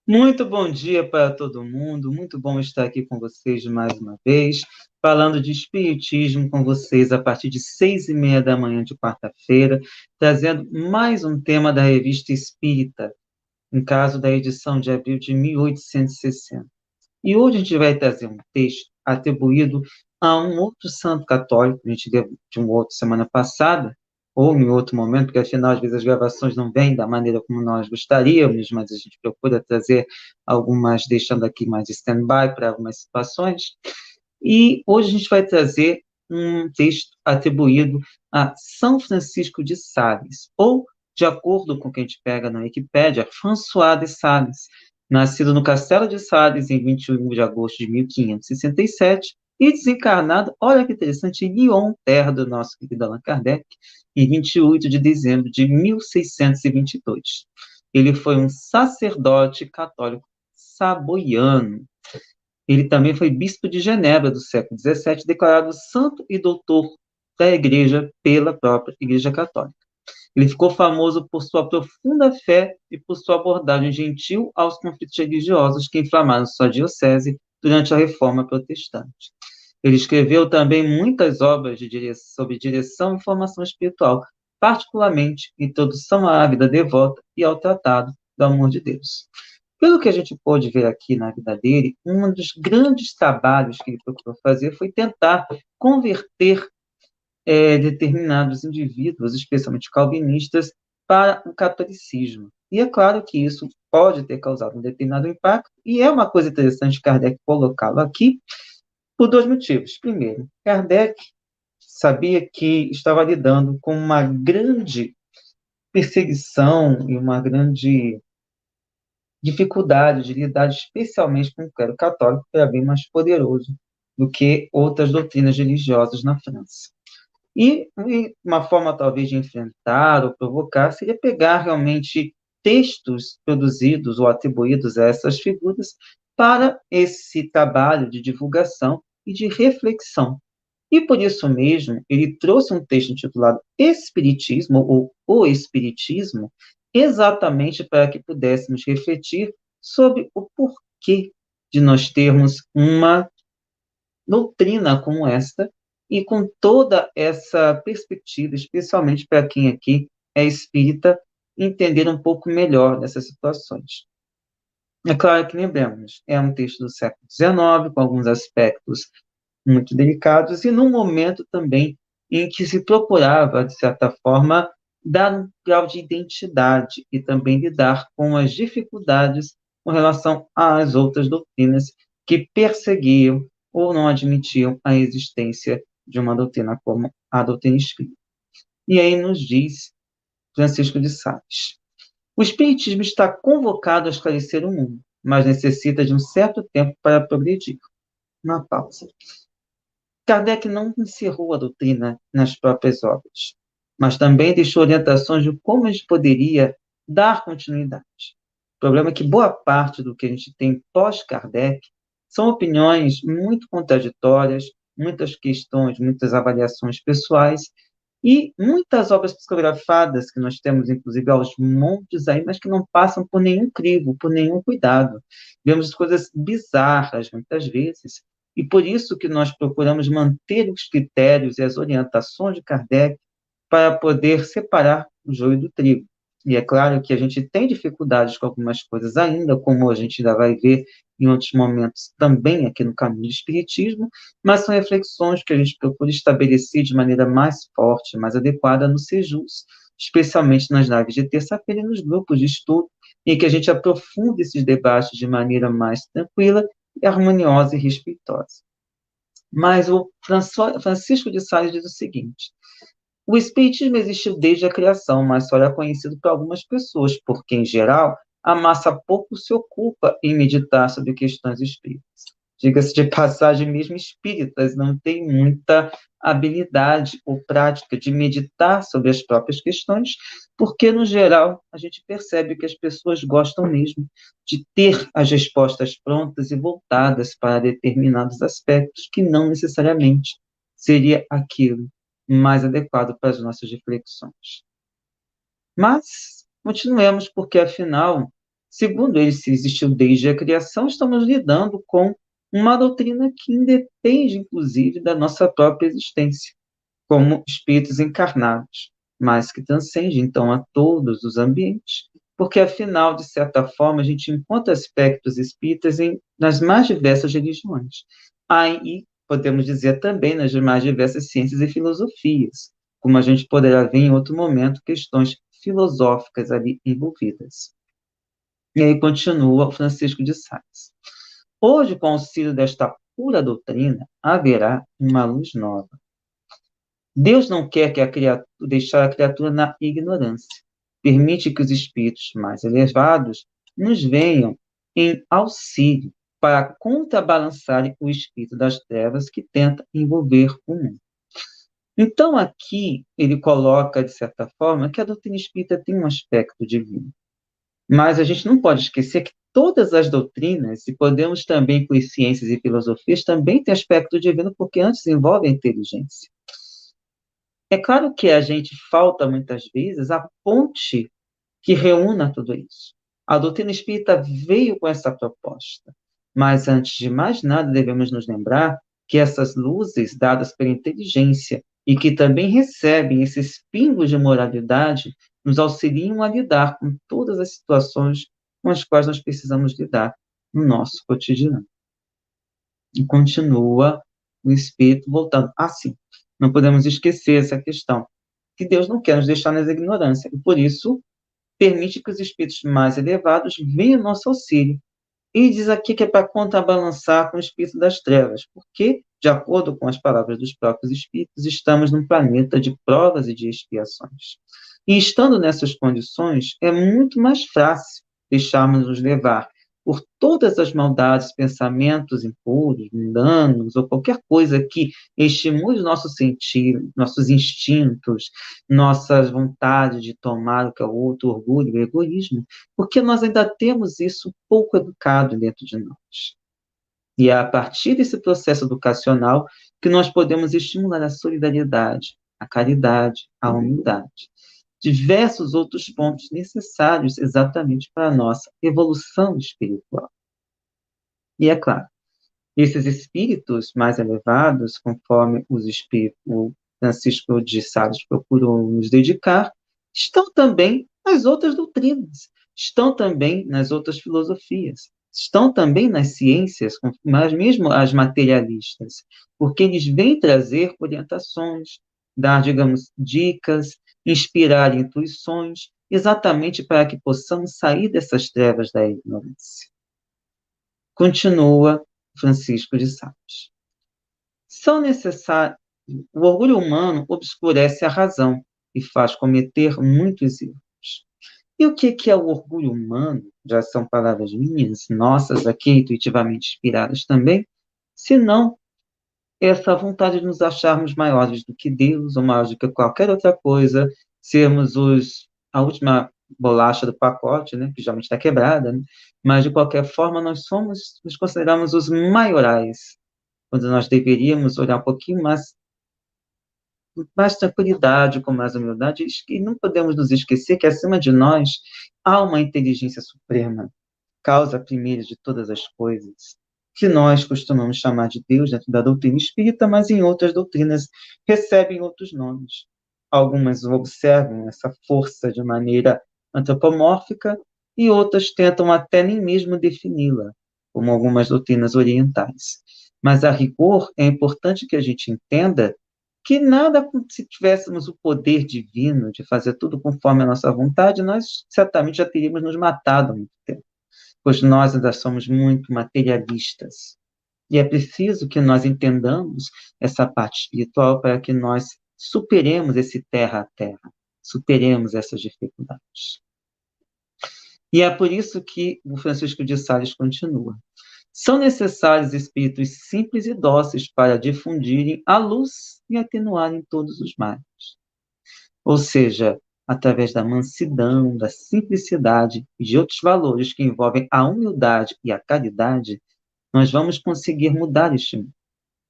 Muito bom dia para todo mundo, muito bom estar aqui com vocês mais uma vez, falando de Espiritismo com vocês a partir de 6h30 da manhã de quarta-feira, trazendo mais um tema da Revista Espírita, no caso da edição de abril de 1860. E hoje a gente vai trazer um texto atribuído a um outro santo católico, a gente deu de um outro semana passada, ou em outro momento, porque afinal, às vezes as gravações não vêm da maneira como nós gostaríamos, mas a gente procura trazer algumas, deixando aqui mais stand-by para algumas situações. E hoje a gente vai trazer um texto atribuído a São Francisco de Sales, ou, de acordo com o que a gente pega na Wikipédia, François de Sales, nascido no Castelo de Sales em 21 de agosto de 1567 e desencarnado, olha que interessante, em Lyon, terra do nosso querido Allan Kardec, em 28 de dezembro de 1622. Ele foi um sacerdote católico saboiano. Ele também foi bispo de Genebra do século XVII, declarado santo e doutor da Igreja pela própria Igreja Católica. Ele ficou famoso por sua profunda fé e por sua abordagem gentil aos conflitos religiosos que inflamaram sua diocese durante a Reforma Protestante. Ele escreveu também muitas obras sobre direção e formação espiritual, particularmente Introdução à Vida Devota e ao Tratado do Amor de Deus. Pelo que a gente pôde ver aqui na vida dele, um dos grandes trabalhos que ele procurou fazer foi tentar converter determinados indivíduos, especialmente calvinistas, para o catolicismo. E é claro que isso pode ter causado um determinado impacto, e é uma coisa interessante Kardec colocá-lo aqui, por dois motivos. Primeiro, Kardec sabia que estava lidando com uma grande perseguição e uma grande dificuldade de lidar especialmente com o clero católico, que era bem mais poderoso do que outras doutrinas religiosas na França. E uma forma, talvez, de enfrentar ou provocar seria pegar realmente textos produzidos ou atribuídos a essas figuras para esse trabalho de divulgação e de reflexão. E por isso mesmo, ele trouxe um texto intitulado Espiritismo, ou O Espiritismo, exatamente para que pudéssemos refletir sobre o porquê de nós termos uma doutrina como esta e com toda essa perspectiva, especialmente para quem aqui é espírita, entender um pouco melhor dessas situações. É claro que lembramos, é um texto do século XIX, com alguns aspectos muito delicados, e num momento também em que se procurava, de certa forma, dar um grau de identidade e também lidar com as dificuldades com relação às outras doutrinas que perseguiam ou não admitiam a existência de uma doutrina como a doutrina espírita. E aí nos diz Francisco de Sales: o espiritismo está convocado a esclarecer o mundo, mas necessita de um certo tempo para progredir. Uma pausa. Kardec não encerrou a doutrina nas próprias obras, mas também deixou orientações de como a gente poderia dar continuidade. O problema é que boa parte do que a gente tem pós-Kardec são opiniões muito contraditórias, muitas questões, muitas avaliações pessoais, e muitas obras psicografadas que nós temos, inclusive, aos montes aí, mas que não passam por nenhum crivo, por nenhum cuidado. Vemos coisas bizarras, muitas vezes, e por isso que nós procuramos manter os critérios e as orientações de Kardec para poder separar o joio do trigo. E é claro que a gente tem dificuldades com algumas coisas ainda, como a gente ainda vai ver em outros momentos também aqui no caminho do Espiritismo, mas são reflexões que a gente procura estabelecer de maneira mais forte, mais adequada no Sejus, especialmente nas lives de terça-feira e nos grupos de estudo, em que a gente aprofunda esses debates de maneira mais tranquila, harmoniosa e respeitosa. Mas o Francisco de Sales diz o seguinte: o espiritismo existiu desde a criação, mas só era conhecido por algumas pessoas, porque, em geral, a massa pouco se ocupa em meditar sobre questões espíritas. Diga-se de passagem, mesmo espíritas não têm muita habilidade ou prática de meditar sobre as próprias questões, porque, no geral, a gente percebe que as pessoas gostam mesmo de ter as respostas prontas e voltadas para determinados aspectos que não necessariamente seria aquilo mais adequado para as nossas reflexões. Mas continuemos, porque afinal Segundo ele, se existiu desde a criação, estamos lidando com uma doutrina que independe, inclusive, da nossa própria existência, como espíritos encarnados, mas que transcende, então, a todos os ambientes, porque, afinal, de certa forma, a gente encontra aspectos espíritas nas mais diversas religiões. Aí, podemos dizer também nas mais diversas ciências e filosofias, como a gente poderá ver em outro momento, questões filosóficas ali envolvidas. E aí continua o Francisco de Sales. Hoje, com o auxílio desta pura doutrina, haverá uma luz nova. Deus não quer que deixar a criatura na ignorância. Permite que os espíritos mais elevados nos venham em auxílio para contrabalançarem o espírito das trevas que tenta envolver o mundo. Então, aqui, ele coloca, de certa forma, que a doutrina espírita tem um aspecto divino. Mas a gente não pode esquecer que todas as doutrinas, e podemos também incluir ciências e filosofias, também têm aspecto divino, porque antes envolve a inteligência. É claro que a gente falta, muitas vezes, a ponte que reúna tudo isso. A doutrina espírita veio com essa proposta, mas, antes de mais nada, devemos nos lembrar que essas luzes dadas pela inteligência e que também recebem esses pingos de moralidade nos auxiliam a lidar com todas as situações com as quais nós precisamos lidar no nosso cotidiano. E continua o Espírito voltando. Sim, não podemos esquecer essa questão, que Deus não quer nos deixar nas ignorância, e por isso permite que os espíritos mais elevados venham ao nosso auxílio. E diz aqui que é para contrabalançar com o espírito das trevas, porque, de acordo com as palavras dos próprios espíritos, estamos num planeta de provas e de expiações. E estando nessas condições, é muito mais fácil deixarmos nos levar por todas as maldades, pensamentos impuros, mundanos, ou qualquer coisa que estimule o nosso sentir, nossos instintos, nossas vontades de tomar o que é o outro, o orgulho, o egoísmo, porque nós ainda temos isso pouco educado dentro de nós. E é a partir desse processo educacional que nós podemos estimular a solidariedade, a caridade, a humildade. Diversos outros pontos necessários exatamente para a nossa evolução espiritual. E é claro, esses espíritos mais elevados, conforme o Francisco de Sales procurou nos dedicar, estão também nas outras doutrinas, estão também nas outras filosofias, estão também nas ciências, mas mesmo as materialistas, porque eles vêm trazer orientações, dar, digamos, dicas, inspirar intuições, exatamente para que possamos sair dessas trevas da ignorância. Continua Francisco de Sales. São necessários. O orgulho humano obscurece a razão e faz cometer muitos erros. E o que é o orgulho humano? Já são palavras minhas, nossas aqui, intuitivamente inspiradas também, senão essa vontade de nos acharmos maiores do que Deus, ou maiores do que qualquer outra coisa, sermos a última bolacha do pacote, né, que geralmente está quebrada, né? Mas, de qualquer forma, nos consideramos os maiorais, quando nós deveríamos olhar um pouquinho mais tranquilidade, com mais humildade, e não podemos nos esquecer que, acima de nós, há uma inteligência suprema, causa primeira de todas as coisas, que nós costumamos chamar de Deus dentro da doutrina espírita, mas em outras doutrinas recebem outros nomes. Algumas observam essa força de maneira antropomórfica e outras tentam até nem mesmo defini-la, como algumas doutrinas orientais. Mas, a rigor, é importante que a gente entenda que nada, se tivéssemos o poder divino de fazer tudo conforme a nossa vontade, nós certamente já teríamos nos matado há muito tempo, pois nós ainda somos muito materialistas. E é preciso que nós entendamos essa parte espiritual para que nós superemos esse terra a terra, superemos essas dificuldades. E é por isso que o Francisco de Sales continua. São necessários espíritos simples e dóceis para difundirem a luz e atenuarem todos os males. Ou seja, através da mansidão, da simplicidade e de outros valores que envolvem a humildade e a caridade, nós vamos conseguir mudar este mundo.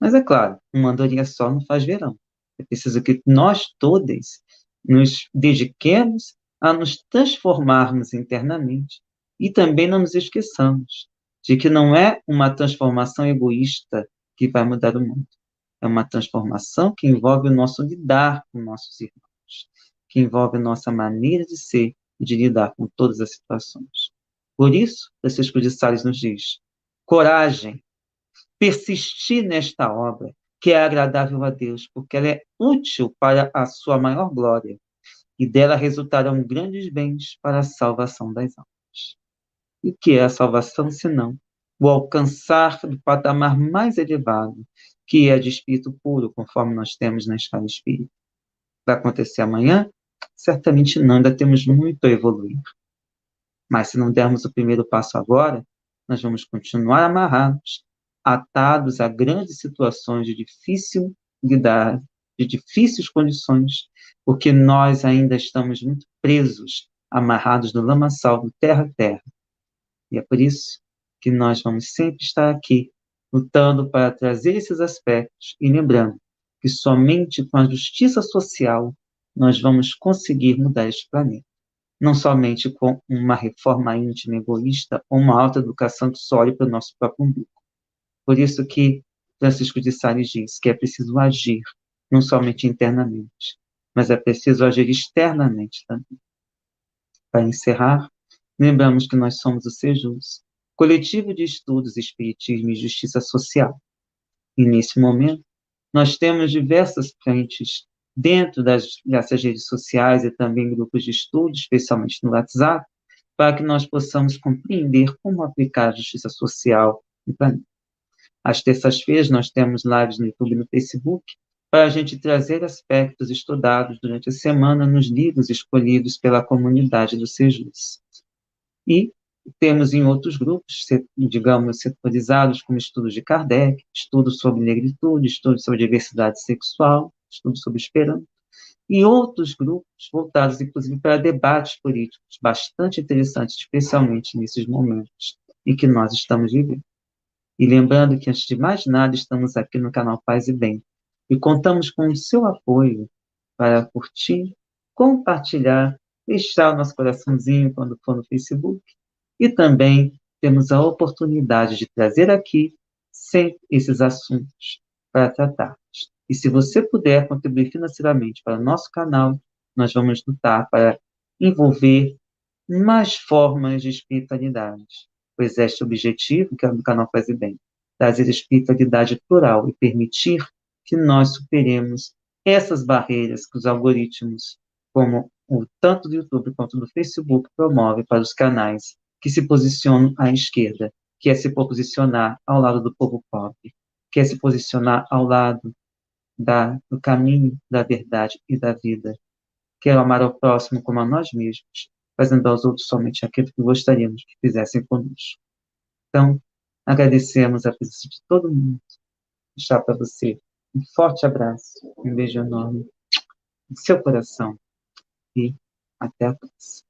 Mas, é claro, uma andorinha só não faz verão. É preciso que nós todos nos dediquemos a nos transformarmos internamente E também não nos esqueçamos de que não é uma transformação egoísta que vai mudar o mundo. É uma transformação que envolve o nosso lidar com nossos irmãos, que envolve a nossa maneira de ser e de lidar com todas as situações. Por isso, Francisco de Sales nos diz: coragem, persistir nesta obra, que é agradável a Deus, porque ela é útil para a sua maior glória, e dela resultarão grandes bens para a salvação das almas. E o que é a salvação, senão o alcançar do patamar mais elevado, que é de espírito puro, conforme nós temos na escala espírita? Vai acontecer amanhã? Certamente não, ainda temos muito a evoluir. Mas se não dermos o primeiro passo agora, nós vamos continuar amarrados, atados a grandes situações de difícil lidar, de difíceis condições, porque nós ainda estamos muito presos, amarrados no lamaçal do terra a terra. E é por isso que nós vamos sempre estar aqui, lutando para trazer esses aspectos e lembrando que somente com a justiça social nós vamos conseguir mudar este planeta. Não somente com uma reforma íntima egoísta ou uma alta educação que só olhe para o nosso próprio umbigo. Por isso que Francisco de Sales diz que é preciso agir, não somente internamente, mas é preciso agir externamente também. Para encerrar, lembramos que nós somos o Sejus, Coletivo de Estudos Espiritismo e Justiça Social. E, nesse momento, nós temos diversas frentes dentro dessas redes sociais e também grupos de estudo, especialmente no WhatsApp, para que nós possamos compreender como aplicar a justiça social no planeta. Às terças-feiras, nós temos lives no YouTube e no Facebook, para a gente trazer aspectos estudados durante a semana nos livros escolhidos pela comunidade do Sejus. E temos em outros grupos, digamos, setorizados, como estudos de Kardec, estudos sobre negritude, estudos sobre diversidade sexual, estudos sobre esperanto, e outros grupos voltados, inclusive, para debates políticos bastante interessantes, especialmente nesses momentos em que nós estamos vivendo. E lembrando que, antes de mais nada, estamos aqui no canal Paz e Bem, e contamos com o seu apoio para curtir, compartilhar, deixar o nosso coraçãozinho quando for no Facebook, e também temos a oportunidade de trazer aqui sempre esses assuntos para tratarmos. E se você puder contribuir financeiramente para o nosso canal, nós vamos lutar para envolver mais formas de espiritualidade, pois este objetivo, que é o do canal Faz Bem, trazer espiritualidade plural e permitir que nós superemos essas barreiras que os algoritmos, como o tanto do YouTube quanto do Facebook, promovem para os canais que se posicionam à esquerda, que é se posicionar ao lado do povo pobre, que é se posicionar ao lado do caminho, da verdade e da vida, que é amar ao próximo como a nós mesmos, fazendo aos outros somente aquilo que gostaríamos que fizessem conosco. Então, agradecemos a presença de todo mundo. Deixar para você um forte abraço, um beijo enorme no seu coração e até a próxima.